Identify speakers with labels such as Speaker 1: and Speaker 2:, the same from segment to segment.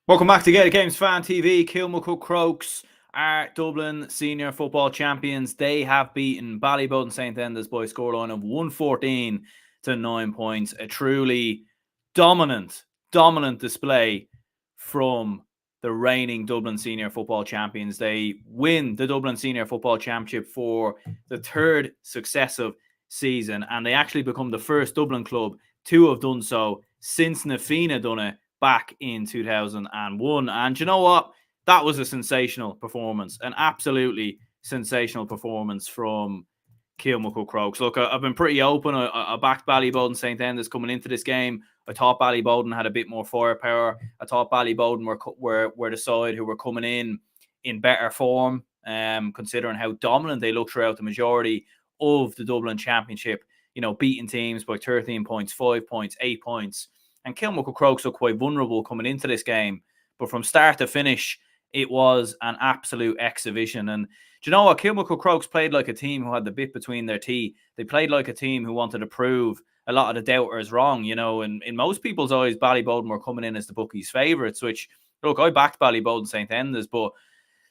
Speaker 1: Welcome back to Gaelic Games Fan TV. Kilmacud Crokes are Dublin senior football champions. They have beaten Ballybowden St Enda's by a scoreline of 114 to 9 points. A truly dominant display from the reigning Dublin senior football champions. They win the Dublin senior football championship for the third successive season, and they actually become the first Dublin club to have done so since Nafina done it back in 2001. And you know what? That was a sensational performance, an absolutely sensational performance from Kilmacud Crokes. Look, I've been pretty open. I backed Ballybowden St Enda's coming into this game. I thought Ballybowden had a bit more firepower. I thought Ballybowden were the side who were coming in better form, considering how dominant they looked throughout the majority of the Dublin Championship. You know, beating teams by 13 points, 5 points, 8 points. And Kilmacud Crokes looked quite vulnerable coming into this game. But from start to finish, it was an absolute exhibition. And do you know what? Kilmacud Crokes played like a team who had the bit between their teeth. They played like a team who wanted to prove a lot of the doubters wrong. You know, and in most people's eyes, Ballybowden were coming in as the bookies' favourites, which, look, I backed Ballybowden St Enda's, but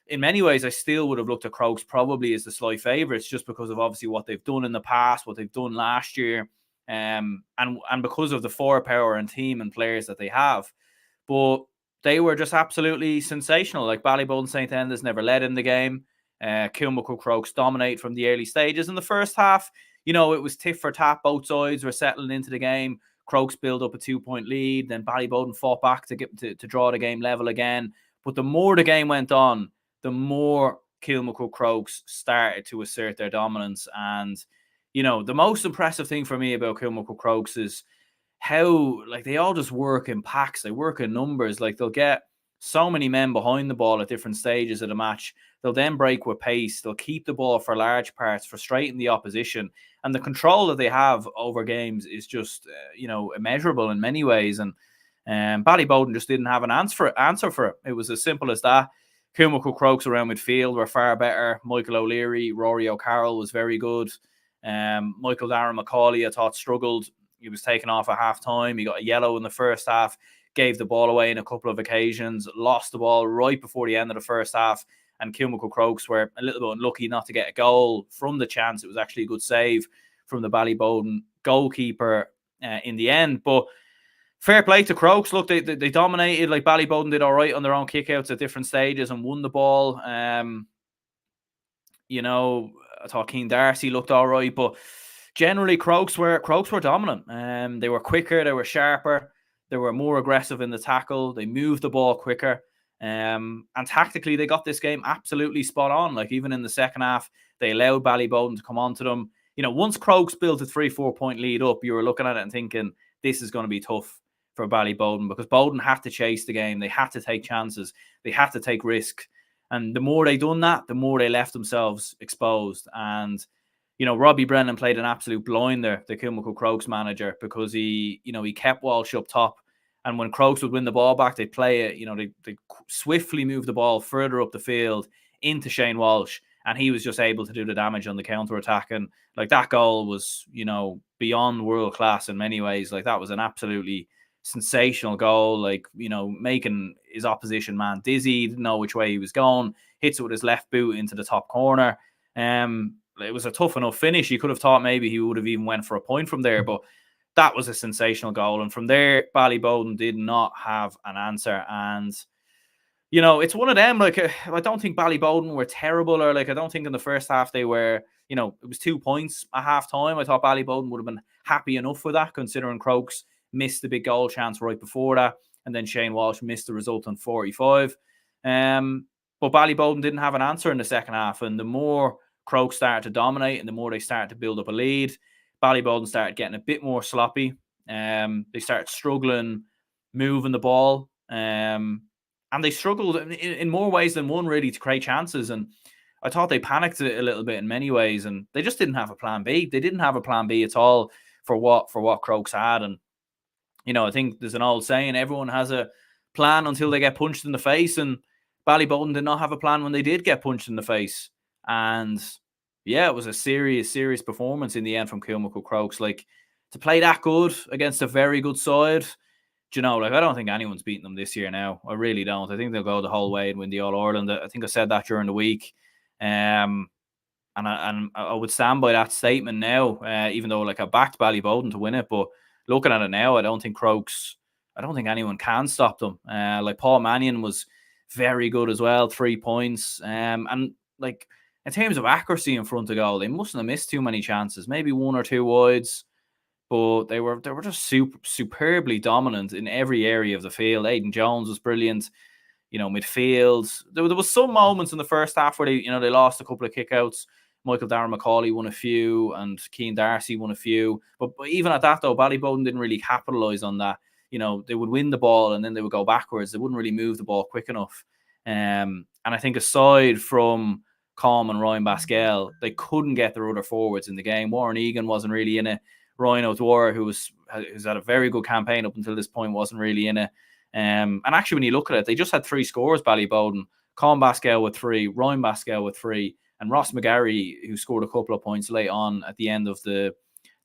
Speaker 1: in many ways, I still would have looked at Crokes probably as the slight favourites, just because of obviously what they've done in the past, what they've done last year. And because of the firepower and team and players that they have. But they were just absolutely sensational. Like, Ballybowden St Enda's never led in the game. Kilmacud Crokes dominate from the early stages. In the first half, you know, it was tit for tat. Both sides were settling into the game. Crokes built up a 2-point lead. Then Ballybowden fought back to draw the game level again. But the more the game went on, the more Kilmacud Crokes started to assert their dominance. And you know, the most impressive thing for me about Kilmacud Crokes is how, like, they all just work in packs. They work in numbers. Like, they'll get so many men behind the ball at different stages of the match. They'll then break with pace. They'll keep the ball for large parts, frustrating the opposition. And the control that they have over games is just, you know, immeasurable in many ways. And Ballybowden just didn't have an answer for it. It was as simple as that. Kilmacud Crokes around midfield were far better. Michael O'Leary, Rory O'Carroll was very good. Michael Darren McCauley, I thought, struggled. He was taken off at half time. He got a yellow in the first half, gave the ball away in a couple of occasions, lost the ball right before the end of the first half. And Kilmacud Crokes were a little bit unlucky not to get a goal from the chance. It was actually a good save from the Ballybowden goalkeeper in the end. But fair play to Crokes. Look, they dominated. Like, Ballybowden did all right on their own kickouts at different stages and won the ball. You know, I thought Keane Darcy looked all right, but generally Crokes were dominant. They were quicker, they were sharper, they were more aggressive in the tackle, they moved the ball quicker. And tactically, they got this game absolutely spot on. Like, even in the second half, they allowed Ballybowden to come onto them. You know, once Crokes built a 3-4 point lead up, you were looking at it and thinking, this is going to be tough for Ballybowden, because Bowden had to chase the game. They had to take chances. They had to take risks. And the more they done that, the more they left themselves exposed. And, you know, Robbie Brennan played an absolute blinder, the Kilmacud Crokes manager, because he kept Walsh up top. And when Crokes would win the ball back, they'd play it, you know, they swiftly move the ball further up the field into Shane Walsh. And he was just able to do the damage on the counter-attack. And, like, that goal was, you know, beyond world class in many ways. Like, that was an absolutely sensational goal, like, you know, making his opposition man dizzy, didn't know which way he was going, hits it with his left boot into the top corner. It was a tough enough finish. You could have thought maybe he would have even went for a point from there, but that was a sensational goal. And from there, Ballybowden did not have an answer. And, you know, it's one of them, like, I don't think Ballybowden were terrible, or, like, I don't think in the first half they were, you know, it was 2 points at half time. I thought Ballybowden would have been happy enough with that, considering Crokes missed the big goal chance right before that, and then Shane Walsh missed the result on 45. But Ballybowden didn't have an answer in the second half, and the more Crokes started to dominate and the more they started to build up a lead, Ballybowden started getting a bit more sloppy. They started struggling moving the ball, and they struggled in more ways than one, really, to create chances. And I thought they panicked a little bit in many ways, and they just didn't have a plan B. They didn't have a plan B at all for what Crokes had. And, you know, I think there's an old saying, everyone has a plan until they get punched in the face, and Ballybowden did not have a plan when they did get punched in the face. And yeah, it was a serious performance in the end from Kilmacud Crokes. Like, to play that good against a very good side Do you know, like, I don't think anyone's beaten them this year now. I really don't. I think they'll go the whole way and win the All-Ireland. I think I said that during the week. Um, and I would stand by that statement now, even though like I backed Ballyboden to win it. But looking at it now, I don't think anyone can stop them. Like Paul Mannion was very good as well, 3 points. And like in terms of accuracy in front of goal, they mustn't have missed too many chances. Maybe one or two wides, but they were just superbly dominant in every area of the field. Aidan Jones was brilliant. Midfield. There was some moments in the first half where they lost a couple of kickouts. Michael Darragh Macaulay won a few, and Cian Darcy won a few. But even at that, though, Ballyboden didn't really capitalise on that. They would win the ball and then they would go backwards. They wouldn't really move the ball quick enough. And I think aside from Colm and Ryan Basquel, they couldn't get their other forwards in the game. Warren Egan wasn't really in it. Ryan O'Dwyer, who's had a very good campaign up until this point, wasn't really in it. And actually, when you look at it, they just had 3 scores, Ballyboden. Colm Basquel with 3, Ryan Basquel with 3, and Ross McGarry, who scored a couple of points late on at the end of the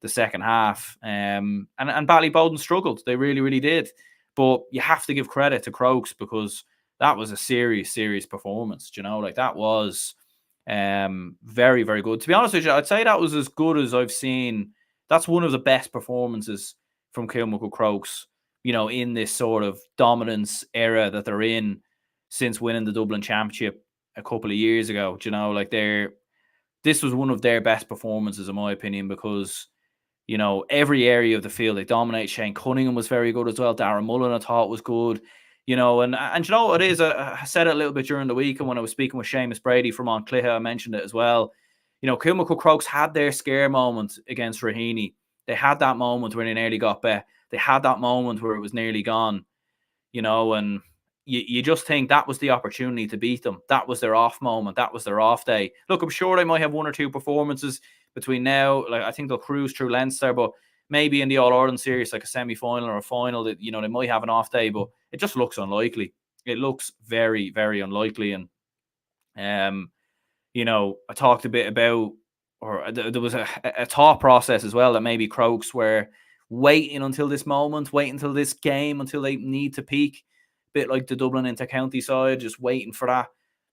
Speaker 1: second half. And Ballyboden struggled. They really, really did. But you have to give credit to Crokes because that was a serious performance. Like that was very, very good. To be honest with you, I'd say that was as good as I've seen. That's one of the best performances from Kilmacud Crokes, in this sort of dominance era that they're in since winning the Dublin Championship a couple of years ago. Like this was one of their best performances, in my opinion, because, every area of the field they dominate. Shane Cunningham was very good as well. Darren Mullen, I thought, was good. And you know what it is? I said it a little bit during the week, and when I was speaking with Seamus Brady from Montcliha, I mentioned it as well. Kilmacud Crokes had their scare moment against Raheny. They had that moment where they nearly got bet. They had that moment where it was nearly gone, and you just think that was the opportunity to beat them. That was their off moment. That was their off day. Look, I'm sure they might have 1 or 2 performances between now. Like I think they'll cruise through Leinster, but maybe in the All-Ireland series, like a semi-final or a final, that they might have an off day, but it just looks unlikely. It looks very, very unlikely. And I talked a bit about, or there was a thought process as well that maybe Crokes were waiting until this moment, waiting until this game, until they need to peak. A bit like the Dublin inter-county side, just waiting for that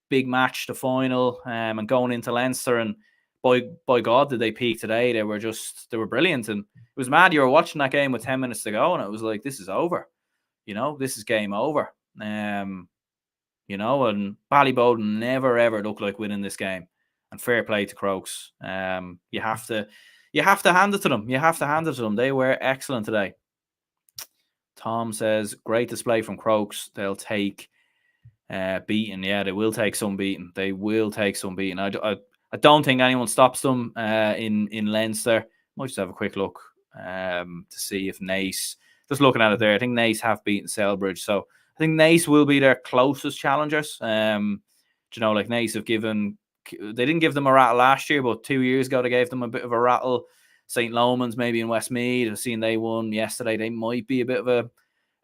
Speaker 1: big match, the final, and going into Leinster. And by God, did they peak today? They were brilliant. And it was mad. You were watching that game with 10 minutes to go, and it was like, this is over. This is game over. And Ballyboden never ever looked like winning this game. And fair play to Crokes. You have to hand it to them. You have to hand it to them. They were excellent today. Tom says, great display from Crokes. They'll take beating. Yeah, they will take some beating. They will take some beating. I don't think anyone stops them in Leinster. Might just have a quick look to see if Naas, just looking at it there, I think Naas have beaten Selbridge. So I think Naas will be their closest challengers. Like Naas they didn't give them a rattle last year, but 2 years ago they gave them a bit of a rattle. St. Lomans maybe in Westmeath. I've seen they won yesterday. They might be a bit of a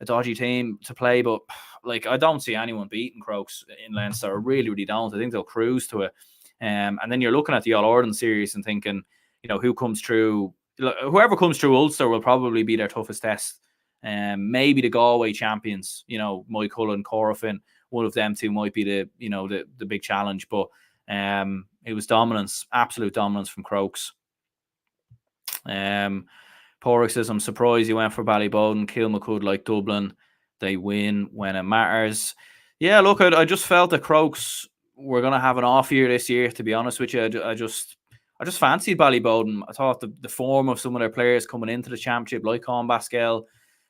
Speaker 1: dodgy team to play, but like I don't see anyone beating Crokes in Leinster. I really, really don't. I think they'll cruise to it. And then you're looking at the All-Ireland series and thinking, who comes through? Whoever comes through Ulster will probably be their toughest test. Maybe the Galway champions, Mike Cullen, Corofin, one of them two might be the big challenge. But it was dominance, absolute dominance from Crokes. Porrick says, I'm surprised you went for Ballyboden. Kilmacud, like Dublin, they win when it matters. Yeah, look, I just felt that Crokes were going to have an off year this year, to be honest with you. I just fancied Ballyboden. I thought the form of some of their players coming into the championship, like Colm Basquel,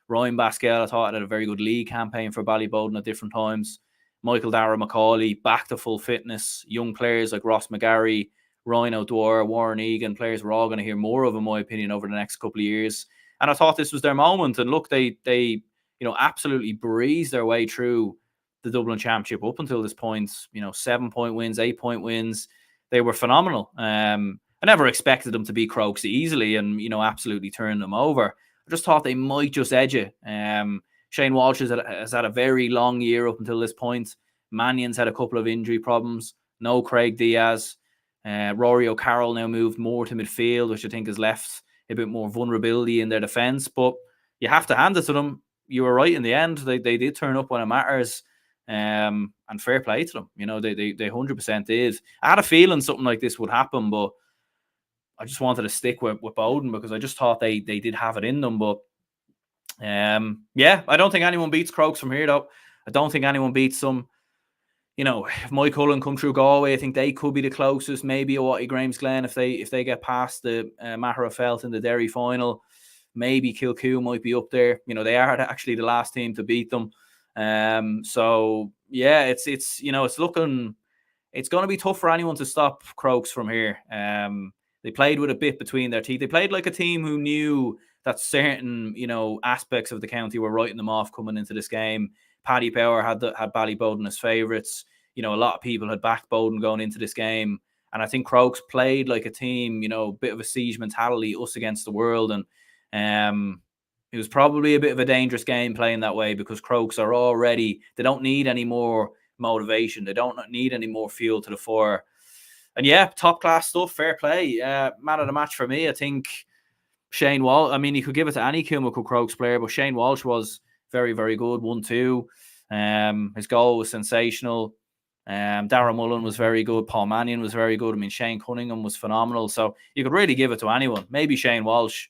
Speaker 1: Ryan Basquel, I thought had a very good league campaign for Ballyboden at different times. Michael Darragh Macaulay, back to full fitness. Young players like Ross McGarry, Ryan O'Dwyer, Warren Egan, players we're all going to hear more of, in my opinion, over the next couple of years. And I thought this was their moment. And look, they absolutely breezed their way through the Dublin Championship up until this point. 7-point wins, 8-point wins. They were phenomenal. I never expected them to beat Crokes easily and, absolutely turn them over. I just thought they might just edge it. Shane Walsh has had a very long year up until this point. Mannion's had a couple of injury problems. No Craig Diaz. Rory O'Carroll now moved more to midfield, which I think has left a bit more vulnerability in their defence. But you have to hand it to them. you were right in the end. They did turn up when it matters. And fair play to them. You know, they 100% did. I had a feeling something like this would happen, but I just wanted to stick with Bowden because I just thought they did have it in them. But yeah, I don't think anyone beats Crokes from here, though. I don't think anyone beats them. You know, if Mike Cullen come through Galway, I think they could be the closest. Maybe Awati Gramesglen if they get past the Maher of Felt in the Derry final. Maybe Kilmacud might be up there. You know, they are actually the last team to beat them. So yeah, it's you know, it's going to be tough for anyone to stop Crokes from here. They played with a bit between their teeth. They played like a team who knew that certain, you know, aspects of the county were writing them off coming into this game. Paddy Power had Ballybowden as favourites. You know, a lot of people had backed Bowden going into this game. And I think Crokes played like a team, you know, bit of a siege mentality, us against the world. And it was probably a bit of a dangerous game playing that way because Crokes are already, they don't need any more motivation. They don't need any more fuel to the fire. And yeah, top class stuff, fair play. Man of the match for me, I think Shane Walsh. I mean, you could give it to any Kilmacud Crokes player, but Shane Walsh was very, very good. 1-2. His goal was sensational. Darren Mullen was very good. Paul Mannion was very good. I mean, Shane Cunningham was phenomenal. So you could really give it to anyone. Maybe Shane Walsh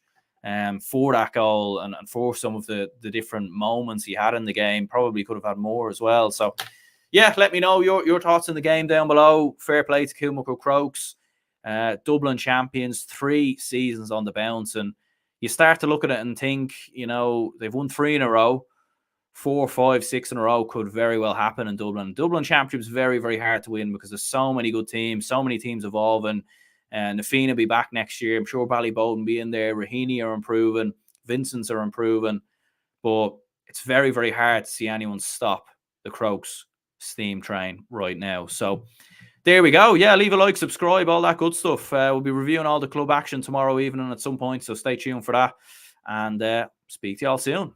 Speaker 1: for that goal and for some of the different moments he had in the game. Probably could have had more as well. So yeah, let me know your thoughts in the game down below. Fair play to Kilmacud Crokes. Dublin champions, 3 seasons on the bounce. And you start to look at it and think, you know, they've won 3 in a row. 4, 5, 6 in a row could very well happen in Dublin. Dublin Championship is very, very hard to win because there's so many good teams, so many teams evolving. And Nafina will be back next year. I'm sure Ballybowden will be in there. Raheny are improving. Vincent's are improving. But it's very, very hard to see anyone stop the Crokes steam train right now. So there we go. Yeah, leave a like, subscribe, all that good stuff. We'll be reviewing all the club action tomorrow evening at some point, so stay tuned for that. And speak to you all soon.